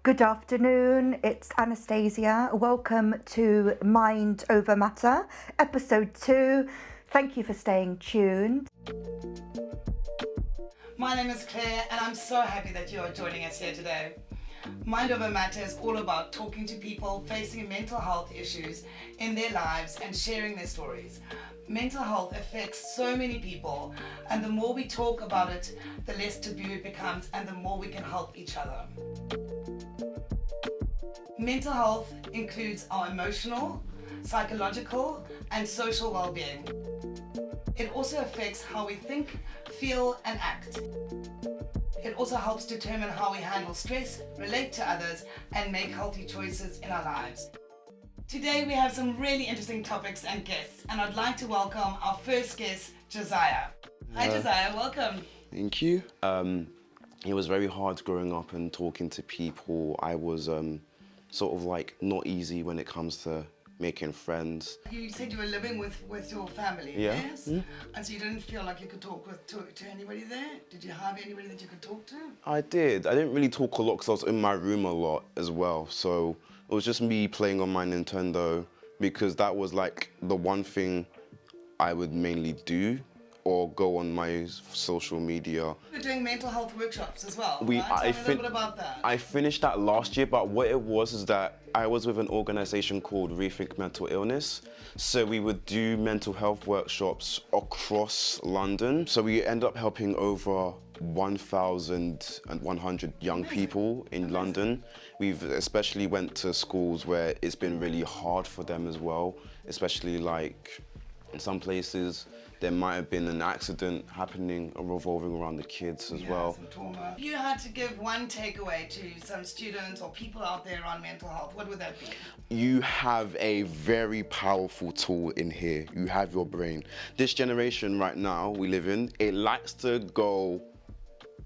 Good afternoon, it's Anastasia. Welcome to Mind Over Matter, episode 2. Thank you for staying tuned. My name is Claire and I'm so happy that you are joining us here today. Mind Over Matter is all about talking to people facing mental health issues in their lives and sharing their stories. Mental health affects so many people, and the more we talk about it, the less taboo it becomes and the more we can help each other. Mental health includes our emotional, psychological, and social well-being. It also affects how we think, feel, and act. It also helps determine how we handle stress, relate to others, and make healthy choices in our lives. Today we have some really interesting topics and guests, and I'd like to welcome our first guest, Josiah. Hi Josiah, welcome. Thank you. It was very hard growing up and talking to people. I was sort of like not easy when it comes to making friends. You said you were living with your family, Yeah. yes? And so you didn't feel like you could talk to anybody there? Did you have anybody that you could talk to? I did. I didn't really talk a lot because I was in my room a lot as well. So it was just me playing on my Nintendo because that was like the one thing I would mainly do, or go on my social media. You're doing mental health workshops as well, right? Tell me a little bit about that. I finished that last year, but what it was is that I was with an organisation called Rethink Mental Illness. So we would do mental health workshops across London. So we end up helping over 1,100 young people in London. We've especially went to schools where it's been really hard for them as well, especially like in some places there might have been an accident happening revolving around the kids as well. Some trauma. If you had to give one takeaway to some students or people out there on mental health, what would that be? You have a very powerful tool in here. You have your brain. This generation right now we live in, it likes to go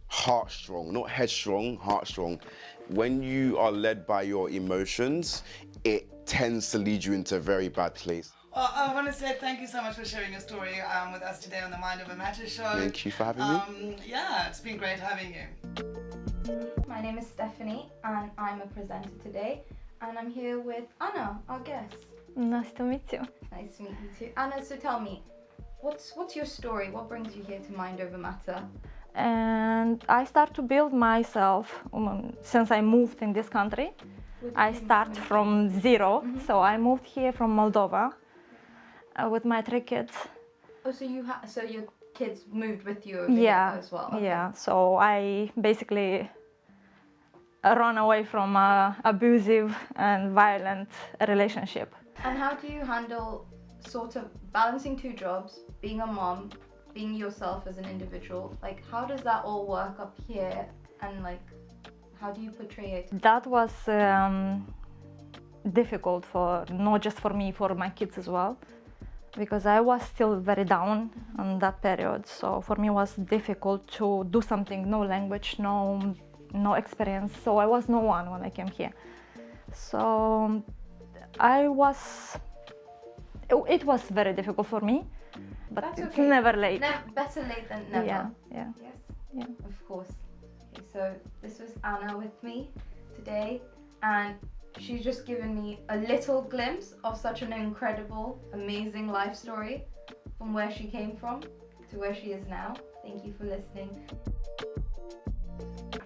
heartstrong, not headstrong, heartstrong. When you are led by your emotions, it tends to lead you into a very bad place. Well, I want to say thank you so much for sharing your story with us today on the Mind Over Matter show. Thank you for having me. Yeah, it's been great having you. My name is Stephanie and I'm a presenter today, and I'm here with Anna, our guest. Nice to meet you. Nice to meet you too. Anna, so tell me, what's your story? What brings you here to Mind Over Matter? And I start to build myself since I moved in this country. I start from zero, so I moved here from Moldova with my 3 kids. Oh, so so your kids moved with you over here as well? Okay. Yeah. So I basically run away from an abusive and violent relationship. And how do you handle sort of balancing 2 jobs, being a mom, being yourself as an individual? Like, how does that all work up here, and like, how do you portray it? That was difficult for not just for me, for my kids as well, because I was still very down on that period. So for me it was difficult to do something, no language, no experience. So I was no one when I came here. So it was very difficult for me, but That's it's okay. never late. Better late than never. Yeah. Yes? Yeah. Of course. Okay, so this was Anna with me today, and she's just given me a little glimpse of such an incredible, amazing life story from where she came from to where she is now. Thank you for listening.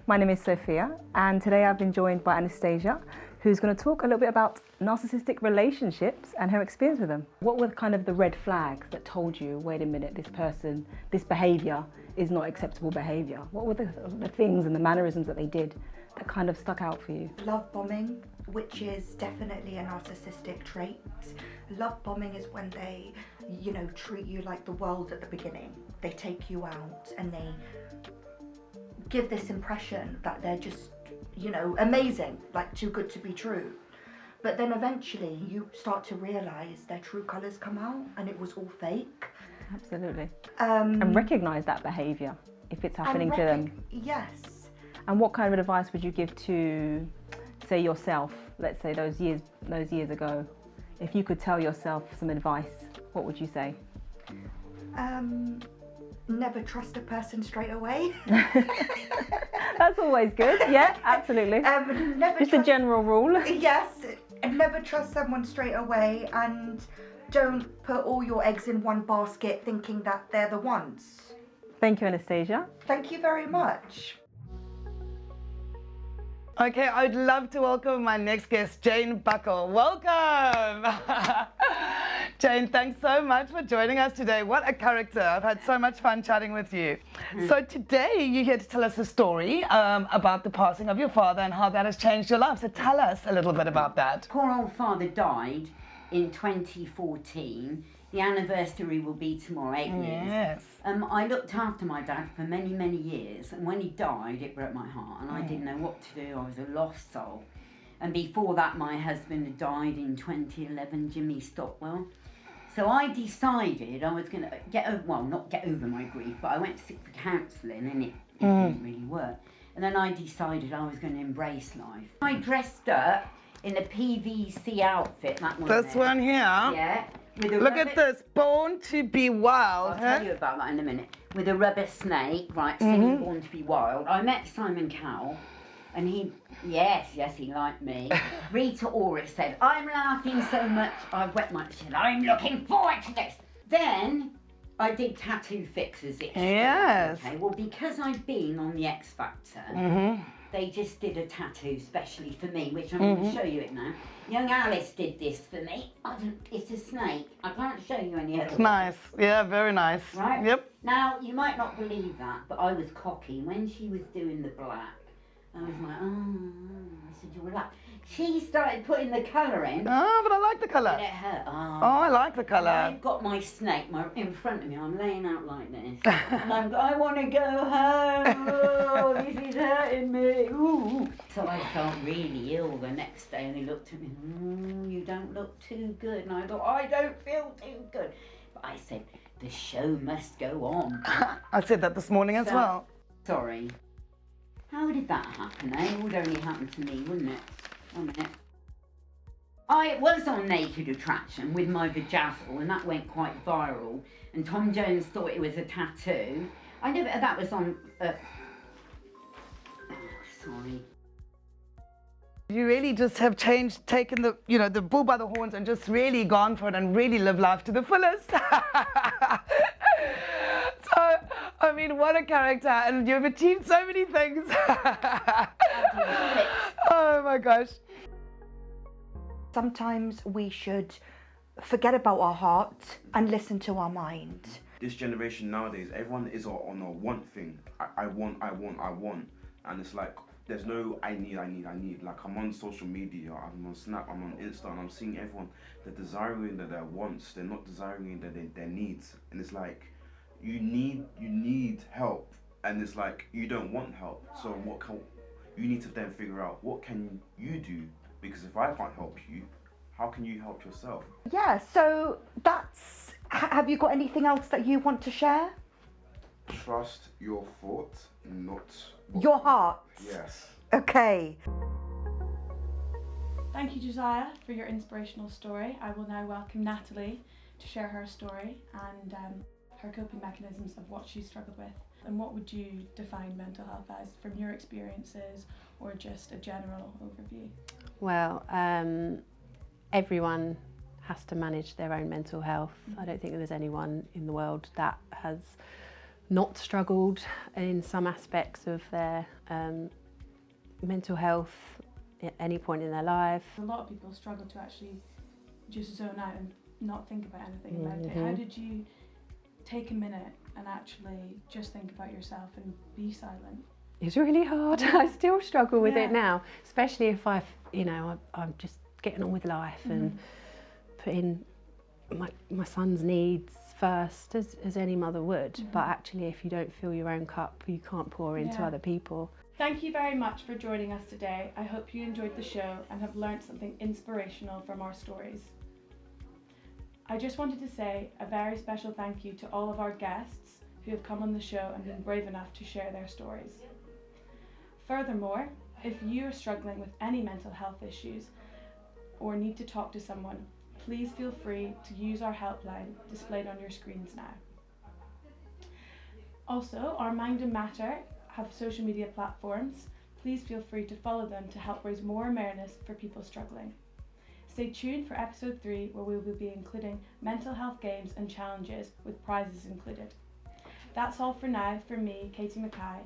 My name is Sophia, and today I've been joined by Anastasia, who's going to talk a little bit about narcissistic relationships and her experience with them. What were kind of the red flags that told you, wait a minute, this behaviour is not acceptable behaviour? What were the things and the mannerisms that they did that kind of stuck out for you? Love bombing, which is definitely a narcissistic trait. Love bombing is when they, treat you like the world at the beginning. They take you out and they give this impression that they're just, amazing, like too good to be true. But then eventually you start to realise their true colours come out and it was all fake. Absolutely. And recognise that behaviour if it's happening to them. Yes. And what kind of advice would you give to, say, yourself, let's say those years ago? If you could tell yourself some advice, what would you say? never trust a person straight away. That's always good. Yeah, absolutely. Never Just a general rule. Yes, never trust someone straight away, and don't put all your eggs in one basket thinking that they're the ones. Thank you, Anastasia. Thank you very much. Okay, I'd love to welcome my next guest, Jane Buckle. Welcome! Jane, thanks so much for joining us today. What a character. I've had so much fun chatting with you. So today you're here to tell us a story about the passing of your father and how that has changed your life. So tell us a little bit about that. Poor old father died in 2014. The anniversary will be tomorrow, 8 years. Yes. I looked after my dad for many, many years, and when he died, it broke my heart, and I didn't know what to do. I was a lost soul. And before that, my husband had died in 2011, Jimmy Stockwell. So I decided I was going to not get over my grief, but I went to seek for counselling, and it didn't really work. And then I decided I was going to embrace life. I dressed up in a PVC outfit, that one. This one here. Yeah. Look at this, Born to be Wild. I'll tell you about that in a minute. With a rubber snake, right, singing Born to be Wild. I met Simon Cowell, and he liked me. Rita Ora said, I'm laughing so much, I've wet my said, I'm looking forward to this. Then I did tattoo fixes. Yes. Okay, well, because I've been on the X Factor, they just did a tattoo specially for me, which I'm going to show you it now. Young Alice did this for me. It's a snake. I can't show you any other. Nice. Yeah, very nice. Right? Yep. Now, you might not believe that, but I was cocky. When she was doing the black, I was like, I said, you're black. She started putting the colour in. Oh, but I like the colour. And it hurt. Oh, I like the colour. I've got my snake in front of me. I'm laying out like this. And I want to go home. Oh, this is hurting me. Ooh. So I felt really ill the next day, and they looked at me. You don't look too good. And I thought, I don't feel too good. But I said, the show must go on. I said that this morning as well. Sorry. How did that happen, eh? It would only happen to me, wouldn't it? 1 minute. I was on Naked Attraction with my vajazzle, and that went quite viral. And Tom Jones thought it was a tattoo. I never. That was on. Sorry. You really just have taken the bull by the horns and just really gone for it and really live life to the fullest. So, I mean, what a character, and you've achieved so many things. Oh my gosh. Sometimes we should forget about our heart and listen to our mind. This generation nowadays, everyone is on a want thing. I want. And it's like, there's no I need. Like, I'm on social media, I'm on Snap, I'm on Insta, and I'm seeing everyone, they're desiring their wants, they're not desiring their needs. And it's like, you need help, and it's like, you don't want help. So you need to then figure out, what can you do? Because if I can't help you, how can you help yourself? Yeah, so have you got anything else that you want to share? Trust your thoughts, not your heart. Yes. Okay. Thank you, Josiah, for your inspirational story. I will now welcome Natalie to share her story and her coping mechanisms of what she struggled with. And what would you define mental health as from your experiences, or just a general overview? Well, everyone has to manage their own mental health. I don't think there's anyone in the world that has not struggled in some aspects of their mental health at any point in their life. A lot of people struggle to actually just zone out and not think about anything about it. How did you take a minute and actually just think about yourself and be silent? It's really hard. I still struggle with it now, especially if I'm just getting on with life and putting my son's needs first, as any mother would. But actually, if you don't fill your own cup, you can't pour into other people. Thank you very much for joining us today. I hope you enjoyed the show and have learned something inspirational from our stories. I just wanted to say a very special thank you to all of our guests who have come on the show and been brave enough to share their stories. Furthermore, if you're struggling with any mental health issues or need to talk to someone, please feel free to use our helpline displayed on your screens now. Also, our Mind and Matter have social media platforms. Please feel free to follow them to help raise more awareness for people struggling. Stay tuned for episode 3, where we will be including mental health games and challenges with prizes included. That's all for now from me, Katie Mackay.